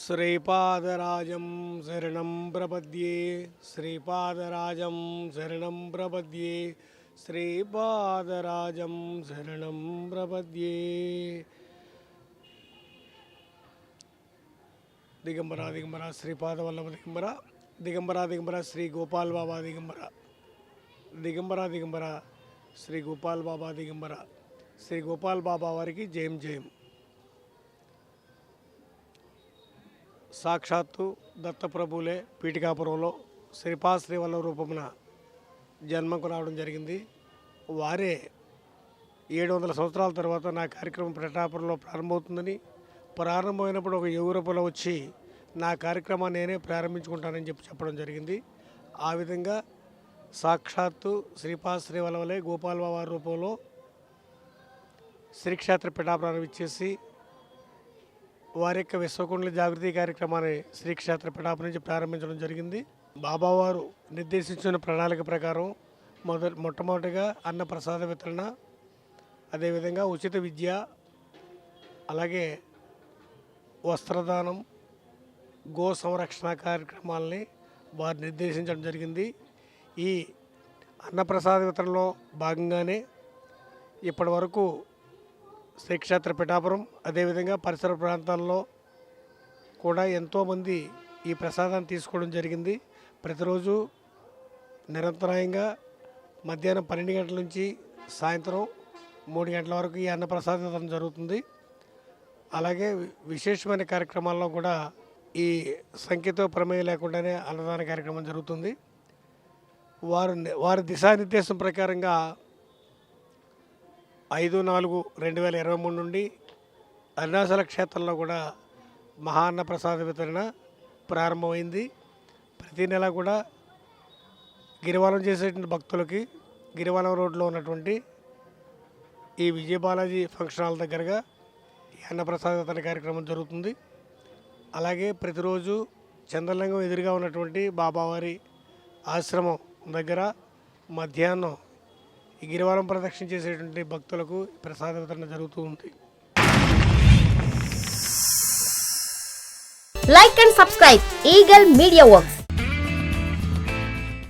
శ్రీపాదరాజం శరణం ప్రపద్యే శ్రీపాదరాజం శరణం ప్రపద్యే శ్రీపాదరాజం శరణం ప్రపద్యే. దిగంబర దిగంబర శ్రీపాద వల్లభ దిగంబర దిగంబర దిగంబర శ్రీ గోపాల్ బాబా దిగంబర దిగంబర దిగంబర శ్రీ గోపాల్ బాబా దిగంబర. శ్రీ గోపాల్ బాబా వారికి జయం జయం. సాక్షాత్తు దత్తప్రభులే పీఠికాపురంలో శ్రీపాశ్రీ వల్ల రూపమున జన్మకు రావడం జరిగింది. వారే 700 సంవత్సరాల తర్వాత నా కార్యక్రమం పీఠికాపురంలో ప్రారంభమవుతుందని, ప్రారంభమైనప్పుడు ఒక యువరూపంలో వచ్చి నా కార్యక్రమాన్ని నేనే ప్రారంభించుకుంటానని చెప్పడం జరిగింది. ఆ విధంగా సాక్షాత్తు శ్రీపాశ్రీ వల్లవలే గోపాల్ బాబా రూపంలో శ్రీక్షేత్ర పీఠాపురాన్ని ఇచ్చేసి వారి యొక్క విశ్వకుండలి జాగృతి కార్యక్రమాన్ని శ్రీక్షేత్ర పీఠాపురం నుంచి ప్రారంభించడం జరిగింది. బాబావారు నిర్దేశించిన ప్రణాళిక ప్రకారం మొట్టమొదటిగా అన్న ప్రసాద వితరణ, అదేవిధంగా ఉచిత విద్య, అలాగే వస్త్రదానం, గో సంరక్షణ కార్యక్రమాలని వారు నిర్దేశించడం జరిగింది. ఈ అన్నప్రసాద వితరణలో భాగంగానే ఇప్పటి వరకు శ్రీక్షేత్ర పీఠాపురం అదేవిధంగా పరిసర ప్రాంతాల్లో కూడా ఎంతోమంది ఈ ప్రసాదాన్ని తీసుకోవడం జరిగింది. ప్రతిరోజు నిరంతరాయంగా మధ్యాహ్నం 12 గంటల నుంచి సాయంత్రం 3 గంటల వరకు ఈ అన్నప్రసాద వితరణ జరుగుతుంది. అలాగే విశేషమైన కార్యక్రమాల్లో కూడా ఈ సంఖ్యతో ప్రమేయం లేకుండానే అన్నదాన కార్యక్రమం జరుగుతుంది. వారి దిశానిర్దేశం ప్రకారంగా 5/4/2023 నుండి అరుణాచల క్షేత్రంలో కూడా మహాన్న ప్రసాద వితరణ ప్రారంభమైంది. ప్రతి నెల కూడా గిరివలం చేసేటువంటి భక్తులకి గిరివలం రోడ్లో ఉన్నటువంటి ఈ విజయబాలాజీ ఫంక్షన్ హాల్ దగ్గరగా ఈ అన్నప్రసాద వితరణ కార్యక్రమం జరుగుతుంది. అలాగే ప్రతిరోజు చంద్రలింగం ఎదురుగా ఉన్నటువంటి బాబావారి ఆశ్రమం దగ్గర మధ్యాహ్నం ఈ గిరివలం ప్రదక్షిణ చేసేటువంటి భక్తులకు ప్రసాద వితరణ జరుగుతూ ఉంది. Like and subscribe Eagle Media Works.